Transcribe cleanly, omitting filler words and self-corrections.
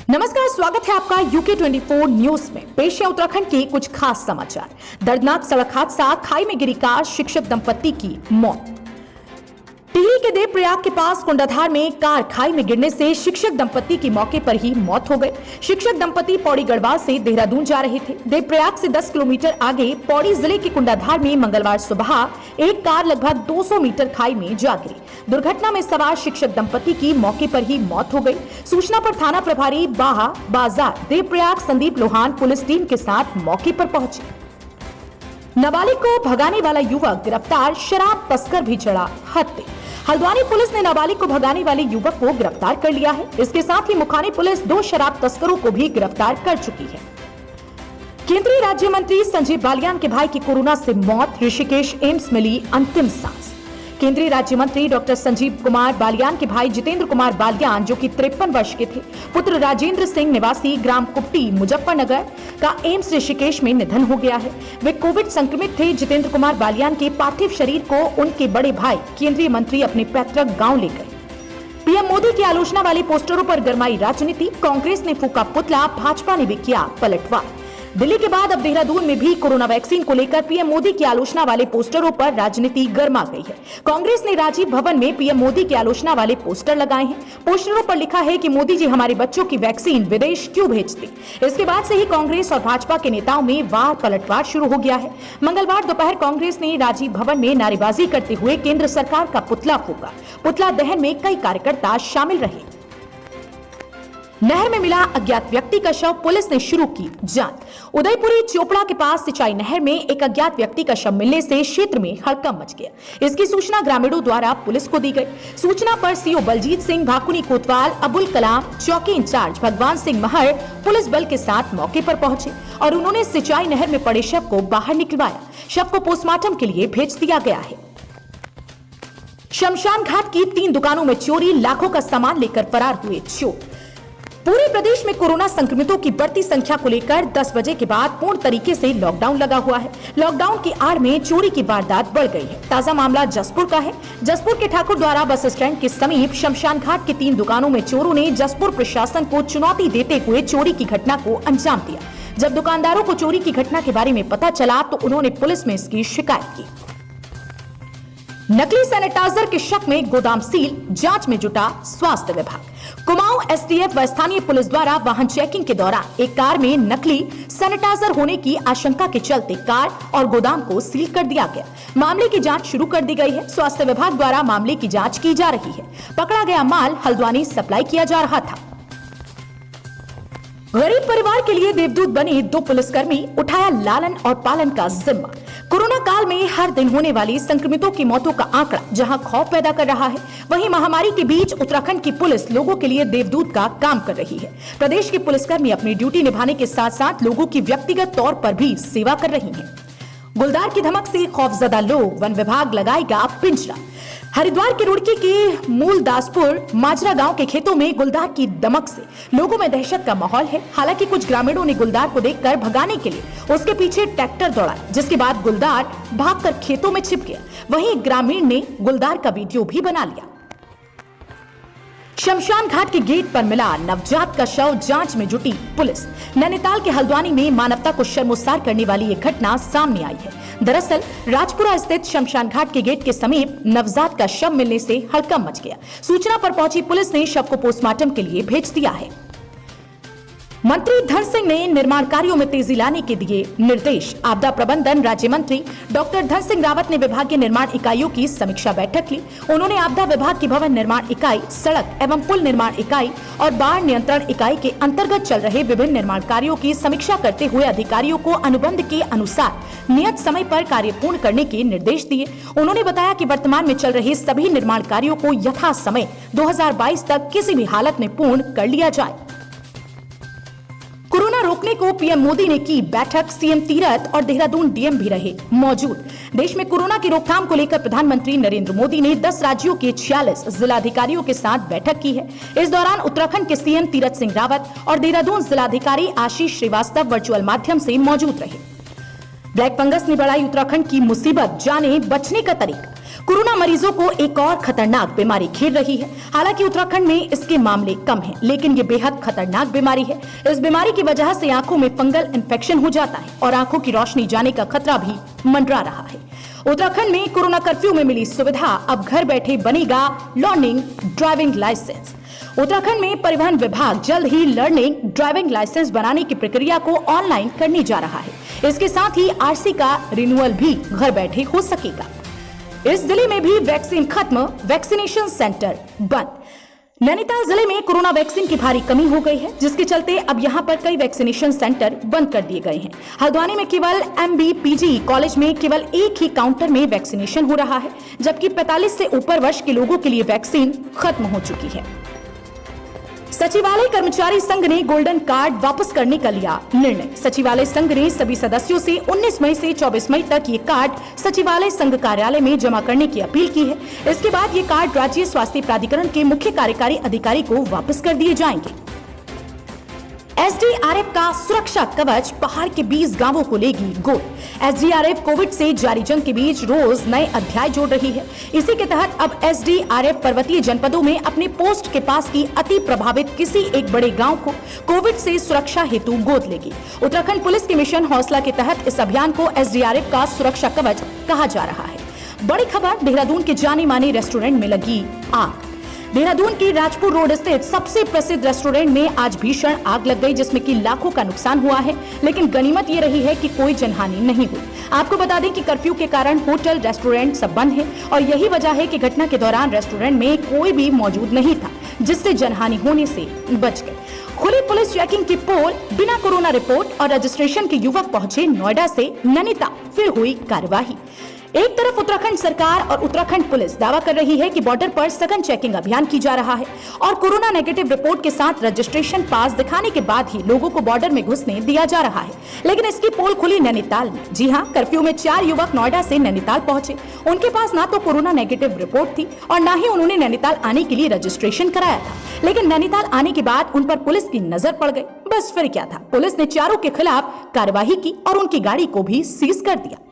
नमस्कार, स्वागत है आपका यूके 24 न्यूज में। पेश है उत्तराखंड के कुछ खास समाचार। दर्दनाक सड़क हादसा, खाई में गिरी कार, शिक्षक दंपति की मौत। टिहरी के देवप्रयाग के पास कुंडाधार में कार खाई में गिरने से शिक्षक दंपति की मौके पर ही मौत हो गई। शिक्षक दंपति पौड़ी गढ़वाल से देहरादून जा रहे थे। देवप्रयाग से 10 किलोमीटर आगे पौड़ी जिले के कुंडाधार में मंगलवार सुबह एक कार लगभग 200 मीटर खाई में जा गिरी। दुर्घटना में सवार शिक्षक दंपति की मौके पर ही मौत हो गई। सूचना पर थाना प्रभारी बाहा बाजार देवप्रयाग संदीप लोहान पुलिस टीम के साथ मौके पर पहुंचे। नाबालिग को भगाने वाला युवक गिरफ्तार, शराब तस्कर भी चढ़ा हत्थे। हल्द्वानी पुलिस ने नाबालिग को भगाने वाले युवक को गिरफ्तार कर लिया है। इसके साथ ही मुखानी पुलिस 2 शराब तस्करों को भी गिरफ्तार कर चुकी है। केंद्रीय राज्य मंत्री संजीव बालियान के भाई की कोरोना से मौत, ऋषिकेश एम्स में ली अंतिम सांस। केंद्रीय राज्य मंत्री डॉक्टर संजीव कुमार बालियान के भाई जितेंद्र कुमार बालियान, जो कि 53 वर्ष के थे, पुत्र राजेंद्र सिंह निवासी ग्राम कुप्टी मुजफ्फरनगर का एम्स ऋषिकेश में निधन हो गया है। वे कोविड संक्रमित थे। जितेंद्र कुमार बालियान के पार्थिव शरीर को उनके बड़े भाई केंद्रीय मंत्री अपने पैतृक गांव ले गए। पीएम मोदी की आलोचना वाले पोस्टरों पर गरमाई राजनीति, कांग्रेस ने फूका पुतला, भाजपा ने भी किया पलटवार। दिल्ली के बाद अब देहरादून में भी कोरोना वैक्सीन को लेकर पीएम मोदी की आलोचना वाले पोस्टरों पर राजनीति गर्मा गई है। कांग्रेस ने राजीव भवन में पीएम मोदी की आलोचना वाले पोस्टर लगाए हैं। पोस्टरों पर लिखा है कि मोदी जी हमारे बच्चों की वैक्सीन विदेश क्यों भेजते। इसके बाद से ही कांग्रेस और भाजपा के नेताओं में वार पलटवार शुरू हो गया है। मंगलवार दोपहर कांग्रेस ने राजीव भवन में नारेबाजी करते हुए केंद्र सरकार का पुतला फूका। पुतला दहन में कई कार्यकर्ता शामिल रहे। नहर में मिला अज्ञात व्यक्ति का शव, पुलिस ने शुरू की जांच। उदयपुरी चोपड़ा के पास सिंचाई नहर में एक अज्ञात व्यक्ति का शव मिलने से क्षेत्र में हड़कंप मच गया। इसकी सूचना ग्रामीणों द्वारा पुलिस को दी गई। सूचना पर सीओ बलजीत सिंह, भाकुनी कोतवाल, अबुल कलाम, चौकी इंचार्ज भगवान सिंह महर पुलिस बल के साथ मौके पर पहुंचे और उन्होंने सिंचाई नहर में पड़े शव को बाहर निकलवाया। शव को पोस्टमार्टम के लिए भेज दिया गया है। शमशान घाट की 3 दुकानों में चोरी, लाखों का सामान लेकर फरार हुए चोर। पूरे प्रदेश में कोरोना संक्रमितों की बढ़ती संख्या को लेकर 10 बजे के बाद पूर्ण तरीके से लॉकडाउन लगा हुआ है। लॉकडाउन की आड़ में चोरी की वारदात बढ़ गई है। ताजा मामला जसपुर का है। जसपुर के ठाकुर द्वारा बस स्टैंड के समीप शमशान घाट की 3 दुकानों में चोरों ने जसपुर प्रशासन को चुनौती देते हुए चोरी की घटना को अंजाम दिया। जब दुकानदारों को चोरी की घटना के बारे में पता चला तो उन्होंने पुलिस में इसकी शिकायत की। नकली सैनिटाइजर के शक में गोदाम सील, जांच में जुटा स्वास्थ्य विभाग। कुमाऊं एसटीएफ व स्थानीय पुलिस द्वारा वाहन चेकिंग के दौरान एक कार में नकली सैनिटाइजर होने की आशंका के चलते कार और गोदाम को सील कर दिया गया। मामले की जांच शुरू कर दी गई है। स्वास्थ्य विभाग द्वारा मामले की जांच की जा रही है। पकड़ा गया माल हल्द्वानी सप्लाई किया जा रहा था। गरीब परिवार के लिए देवदूत बने 2 पुलिसकर्मी, उठाया लालन और पालन का जिम्मा। कोरोना काल में हर दिन होने वाली संक्रमितों की मौतों का आंकड़ा जहां खौफ पैदा कर रहा है, वहीं महामारी के बीच उत्तराखंड की पुलिस लोगों के लिए देवदूत का काम कर रही है। प्रदेश के पुलिसकर्मी अपनी ड्यूटी निभाने के साथ साथ लोगों की व्यक्तिगत तौर पर भी सेवा कर रही हैं। गुलदार की धमक से खौफजदा लोग, वन विभाग लगाएगा पिंजरा। हरिद्वार के रुड़की के मूलदासपुर माजरा गांव के खेतों में गुलदार की दमक से लोगों में दहशत का माहौल है। हालांकि कुछ ग्रामीणों ने गुलदार को देखकर भगाने के लिए उसके पीछे ट्रैक्टर दौड़ाया, जिसके बाद गुलदार भागकर खेतों में छिप गया। वहीं एक ग्रामीण ने गुलदार का वीडियो भी बना लिया। शमशान घाट के गेट पर मिला नवजात का शव, जांच में जुटी पुलिस। नैनीताल के हल्द्वानी में मानवता को शर्मसार करने वाली एक घटना सामने आई है। दरअसल राजपुरा स्थित शमशान घाट के गेट के समीप नवजात का शव मिलने से हड़कंप मच गया। सूचना पर पहुंची पुलिस ने शव को पोस्टमार्टम के लिए भेज दिया है। मंत्री धन सिंह ने निर्माण कार्यों में तेजी लाने के दिए निर्देश। आपदा प्रबंधन राज्य मंत्री डॉक्टर धन सिंह रावत ने विभागीय निर्माण इकाइयों की समीक्षा बैठक ली। उन्होंने आपदा विभाग की भवन निर्माण इकाई, सड़क एवं पुल निर्माण इकाई और बाढ़ नियंत्रण इकाई के अंतर्गत चल रहे विभिन्न निर्माण कार्यों की समीक्षा करते हुए अधिकारियों को अनुबंध के अनुसार नियत समय पर कार्य पूर्ण करने के निर्देश दिए। उन्होंने बताया कि वर्तमान में चल रहे सभी निर्माण कार्यों को यथा समय 2022 तक किसी भी हालत में पूर्ण कर लिया जाए। कोरोना रोकने को पीएम मोदी ने की बैठक। सीएम तीरथ और देहरादून डीएम भी रहे मौजूद। देश में कोरोना की रोकथाम को लेकर प्रधानमंत्री नरेंद्र मोदी ने 10 राज्यों के 46 जिलाधिकारियों के साथ बैठक की है। इस दौरान उत्तराखंड के सीएम तीरथ सिंह रावत और देहरादून जिलाधिकारी आशीष श्रीवास्तव वर्चुअल माध्यम से मौजूद रहे। ब्लैक फंगस ने बढ़ाई उत्तराखंड की मुसीबत, जाने बचने का तरीका। कोरोना मरीजों को एक और खतरनाक बीमारी घेर रही है। हालांकि उत्तराखंड में इसके मामले कम हैं, लेकिन ये बेहद खतरनाक बीमारी है। इस बीमारी की वजह से आंखों में फंगल इन्फेक्शन हो जाता है और आंखों की रोशनी जाने का खतरा भी मंडरा रहा है। उत्तराखंड में कोरोना कर्फ्यू में मिली सुविधा, अब घर बैठे बनेगा लर्निंग ड्राइविंग लाइसेंस। उत्तराखंड में परिवहन विभाग जल्द ही लर्निंग ड्राइविंग लाइसेंस बनाने की प्रक्रिया को ऑनलाइन करने जा रहा है। इसके साथ ही आरसी का रिन्यूअल भी घर बैठे हो सकेगा। इस जिले में भी वैक्सीन खत्म, वैक्सीनेशन सेंटर बंद। नैनीताल जिले में कोरोना वैक्सीन की भारी कमी हो गई है, जिसके चलते अब यहां पर कई वैक्सीनेशन सेंटर बंद कर दिए गए हैं। हल्द्वानी में केवल MB-PG कॉलेज में केवल एक ही काउंटर में वैक्सीनेशन हो रहा है, जबकि 45 से ऊपर वर्ष के लोगों के लिए वैक्सीन खत्म हो चुकी है। सचिवालय कर्मचारी संघ ने गोल्डन कार्ड वापस करने का लिया निर्णय। सचिवालय संघ ने सभी सदस्यों से 19 मई से 24 मई तक ये कार्ड सचिवालय संघ कार्यालय में जमा करने की अपील की है। इसके बाद ये कार्ड राज्य स्वास्थ्य प्राधिकरण के मुख्य कार्यकारी अधिकारी को वापस कर दिए जाएंगे। SDRF का सुरक्षा कवच पहाड़ के 20 गांवों को लेगी गोद। SDRF कोविड से जारी जंग के बीच रोज नए अध्याय जोड़ रही है। इसी के तहत अब SDRF पर्वतीय जनपदों में अपने पोस्ट के पास की अति प्रभावित किसी एक बड़े गांव को कोविड से सुरक्षा हेतु गोद लेगी। उत्तराखंड पुलिस के मिशन हौसला के तहत इस अभियान को SDRF का सुरक्षा कवच कहा जा रहा है। बड़ी खबर, देहरादून के जाने माने रेस्टोरेंट में लगी आग। देहरादून की राजपुर रोड स्थित सबसे प्रसिद्ध रेस्टोरेंट में आज भीषण आग लग गई, जिसमें कि लाखों का नुकसान हुआ है, लेकिन गनीमत ये रही है कि कोई जनहानि नहीं हुई। आपको बता दें कि कर्फ्यू के कारण होटल रेस्टोरेंट सब बंद है और यही वजह है कि घटना के दौरान रेस्टोरेंट में कोई भी मौजूद नहीं था, जिससे जनहानि होने से बच गए। खुली पुलिस चेकिंग की पोल, बिना कोरोना रिपोर्ट और रजिस्ट्रेशन के युवक पहुंचे नोएडा से नैनीताल, फिर हुई कार्यवाही। एक तरफ उत्तराखंड सरकार और उत्तराखंड पुलिस दावा कर रही है कि बॉर्डर पर सघन चेकिंग अभियान की जा रहा है और कोरोना नेगेटिव रिपोर्ट के साथ रजिस्ट्रेशन पास दिखाने के बाद ही लोगों को बॉर्डर में घुसने दिया जा रहा है, लेकिन इसकी पोल खुली नैनीताल में। जी हां, कर्फ्यू में 4 युवक नोएडा से नैनीताल पहुंचे। उनके पास ना तो कोरोना नेगेटिव रिपोर्ट थी और ना ही उन्होंने नैनीताल आने के लिए रजिस्ट्रेशन कराया था, लेकिन नैनीताल आने के बाद उन पर पुलिस की नजर पड़ गई। बस फिर क्या था, पुलिस ने चारों के खिलाफ कार्यवाही की और उनकी गाड़ी को भी सीज कर दिया।